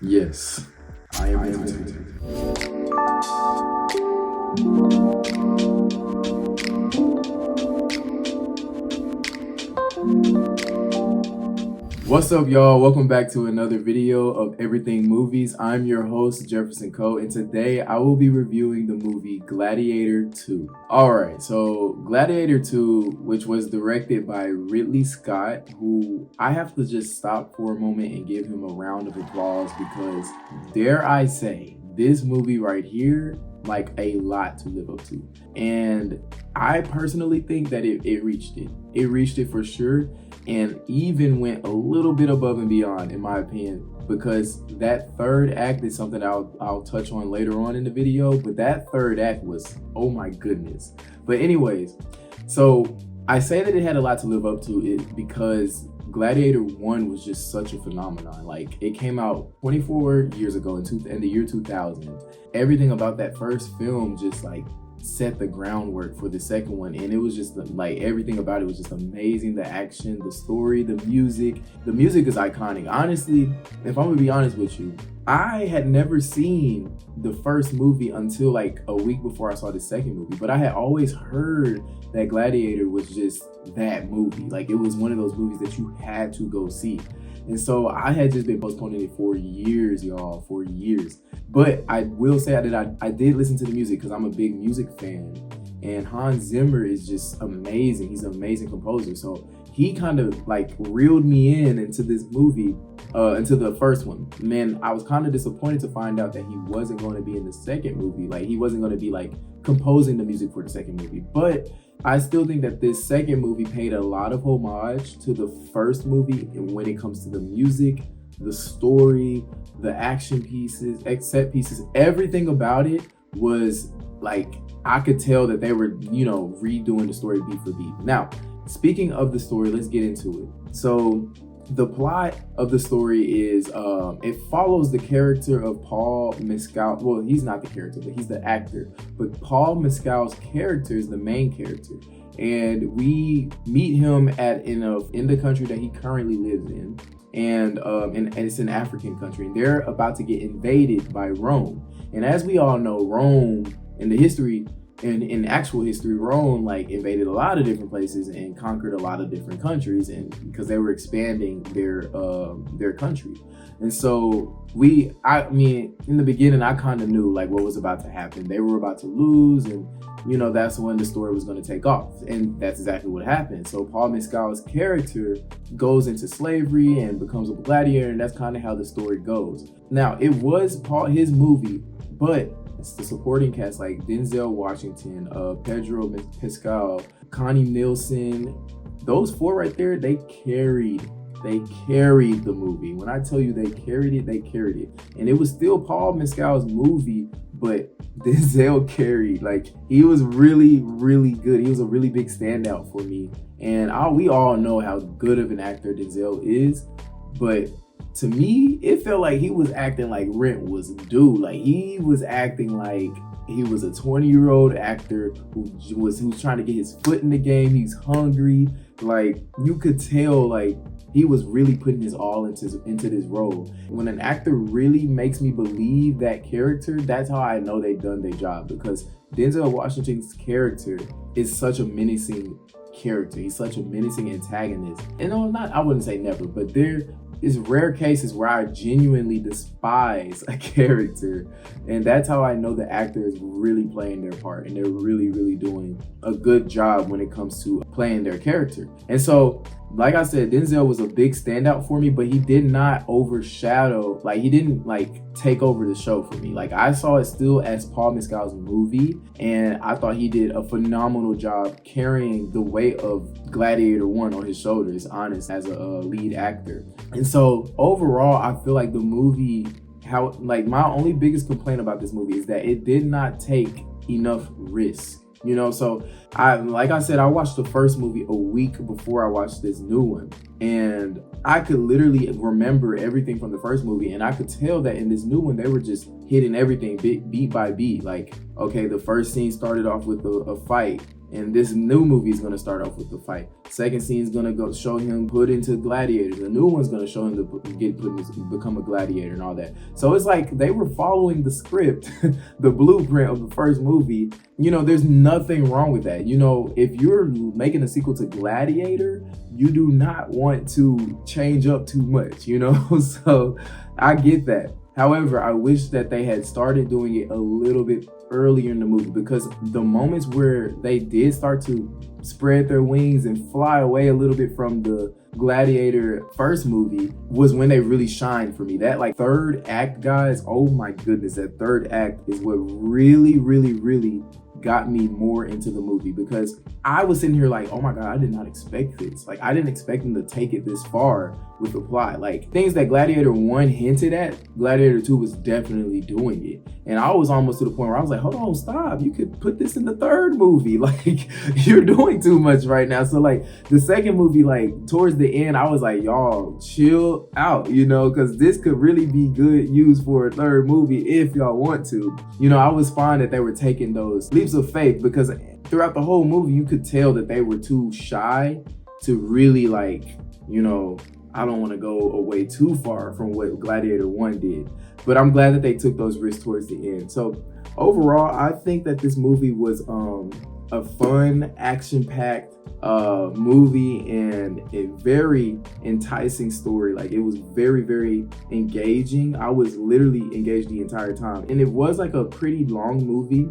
Yes, I am into. What's up, y'all? Welcome back to another video of Everything Movies. I'm your host, Jefferson Coe, and today I will be reviewing the movie Gladiator II. Alright, so Gladiator II, which was directed by Ridley Scott, who I have to just stop for a moment and give him a round of applause because, dare I say, this movie right here, like a lot to live up to. And I personally think that it reached it. It reached it for sure, and even went a little bit above and beyond, in my opinion, because that third act is something I'll touch on later on in the video. But that third act was, oh my goodness. But anyways, so I say that it had a lot to live up to it because Gladiator 1 was just such a phenomenon. Like, it came out 24 years ago in the year 2000. Everything about that first film just like set the groundwork for the second one, and it was just like everything about it was just amazing. The action, the story, the music is iconic. Honestly, if I'm gonna be honest with you, I had never seen the first movie until like a week before I saw the second movie, but I had always heard that Gladiator was just that movie. Like, it was one of those movies that you had to go see. And so I had just been postponing it for years, y'all, for years. But I will say that I did listen to the music because I'm a big music fan. And Hans Zimmer is just amazing. He's an amazing composer. So he kind of like reeled me into this movie, into the first one. Man, I was kind of disappointed to find out that he wasn't going to be in the second movie. Like, he wasn't going to be like composing the music for the second movie. But I still think that this second movie paid a lot of homage to the first movie, and when it comes to the music, the story, the action pieces, set pieces, everything about it was like, I could tell that they were, redoing the story beat for beat. Now, speaking of the story, let's get into it. So the plot of the story is, it follows the character of Paul Mescal. Well, he's not the character, but he's the actor. But Paul Mescal's character is the main character, and we meet him in the country that he currently lives in, and it's an African country, and they're about to get invaded by Rome. And as we all know, Rome in the history. In actual history, Rome like invaded a lot of different places and conquered a lot of different countries, and because they were expanding their country. And so in the beginning, I kind of knew like what was about to happen. They were about to lose, and that's when the story was going to take off, and that's exactly what happened. So Paul Mescal's character goes into slavery and becomes a gladiator, and that's kind of how the story goes. Now, it was his movie, but it's the supporting cast like Denzel Washington, Pedro Pascal, Connie Nielsen. Those four right there, they carried the movie. When I tell you they carried it. And it was still Paul Mescal's movie, but Denzel carried. Like, he was really, really good. He was a really big standout for me. And we all know how good of an actor Denzel is, but to me, it felt like he was acting like rent was due. Like, he was acting like he was a 20-year-old actor who was trying to get his foot in the game. He's hungry. Like, you could tell, like, he was really putting his all into this role. When an actor really makes me believe that character, that's how I know they've done their job, because Denzel Washington's character is such a menacing character. He's such a menacing antagonist. And I wouldn't say never, but there is rare cases where I genuinely despise a character, and that's how I know the actor is really playing their part, and they're really, really doing a good job when it comes to playing their character. And so, like I said, Denzel was a big standout for me, but he did not overshadow, like, he didn't like take over the show for me. Like, I saw it still as Paul Mescal's movie, and I thought he did a phenomenal job carrying the weight of Gladiator 1 on his shoulders, honest, as a lead actor. And so overall, I feel like the movie, my only biggest complaint about this movie is that it did not take enough risk. So I watched the first movie a week before I watched this new one, and I could literally remember everything from the first movie, and I could tell that in this new one, they were just hitting everything beat by beat. Like, okay, the first scene started off with a fight. And this new movie is going to start off with the fight. Second scene is going to go show him put into Gladiator. The new one's going to show him to become a gladiator and all that. So it's like they were following the script, the blueprint of the first movie. You know, there's nothing wrong with that. You know, if you're making a sequel to Gladiator, you do not want to change up too much, you know? So I get that. However, I wish that they had started doing it a little bit earlier in the movie, because the moments where they did start to spread their wings and fly away a little bit from the Gladiator first movie was when they really shined for me. That like third act, guys, oh my goodness, that third act is what really got me more into the movie, because I was sitting here like, oh my God, I did not expect this. Like, I didn't expect them to take it this far with the plot. Like, things that Gladiator 1 hinted at, Gladiator 2 was definitely doing it. And I was almost to the point where I was like, hold on, stop. You could put this in the third movie. Like, you're doing too much right now. So like the second movie, like towards the end, I was like, y'all chill out, you know, because this could really be good used for a third movie if y'all want to. You know, I was fine that they were taking those leaps of faith, because throughout the whole movie, you could tell that they were too shy to really like, you know, I don't want to go away too far from what Gladiator 1 did. But I'm glad that they took those risks towards the end. So overall, I think that this movie was a fun, action-packed movie and a very enticing story. Like, it was very engaging. I was literally engaged the entire time. And it was like a pretty long movie.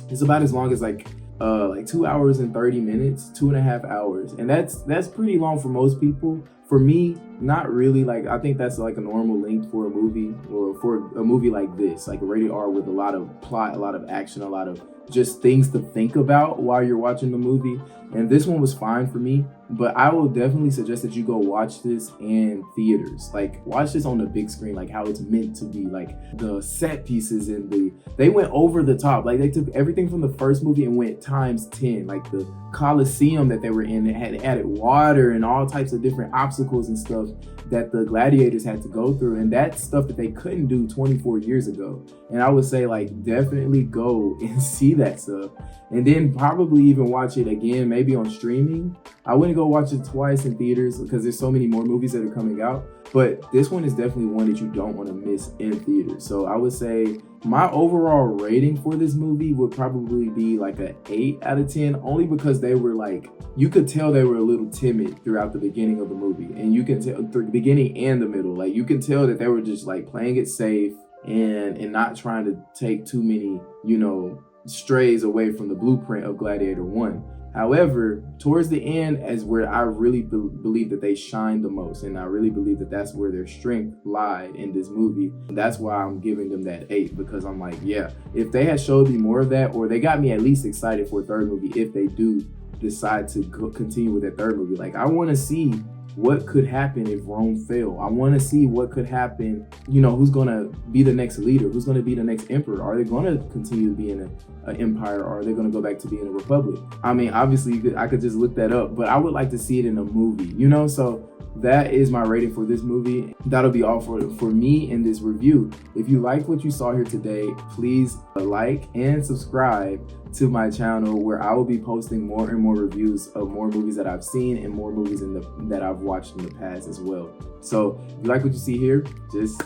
It's about as long as like 2 hours and 30 minutes, 2.5 hours. And that's pretty long for most people. For me, not really. Like, I think that's like a normal length for a movie, or for a movie like this, like a rated R with a lot of plot, a lot of action, a lot of just things to think about while you're watching the movie. And this one was fine for me, but I will definitely suggest that you go watch this in theaters. Like, watch this on the big screen, like how it's meant to be. Like, the set pieces and they went over the top. Like, they took everything from the first movie and went times 10. Like, the Coliseum that they were in, it had added water and all types of different obstacles and stuff that the gladiators had to go through, and that's stuff that they couldn't do 24 years ago. And I would say, like, definitely go and see that stuff, and then probably even watch it again, maybe on streaming. I wouldn't go watch it twice in theaters because there's so many more movies that are coming out, but this one is definitely one that you don't want to miss in theaters. So I would say my overall rating for this movie would probably be like an 8 out of 10, only because they were like, you could tell they were a little timid throughout the beginning of the movie, and you can tell through the beginning and the middle, like you can tell that they were just like playing it safe and not trying to take too many, you know, strays away from the blueprint of Gladiator 1. However, towards the end is where I really believe that they shined the most, and I really believe that that's where their strength lied in this movie. That's why I'm giving them that 8, because I'm like, yeah, if they had showed me more of that, or they got me at least excited for a third movie if they do decide to continue with that third movie. Like, I want to see what could happen if Rome fell. I want to see what could happen, you know, who's going to be the next leader, who's going to be the next emperor. Are they going to continue to be in an empire, or are they going to go back to being a republic? I mean, obviously, I could just look that up, but I would like to see it in a movie, you know? So that is my rating for this movie. That'll be all for me in this review. If you liked what you saw here today, please like and subscribe to my channel, where I will be posting more and more reviews of more movies that I've seen and more movies that I've watched in the past as well. So if you like what you see here, just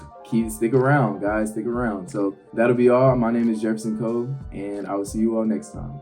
stick around, guys, stick around. So that'll be all. My name is Jefferson Cove, and I will see you all next time.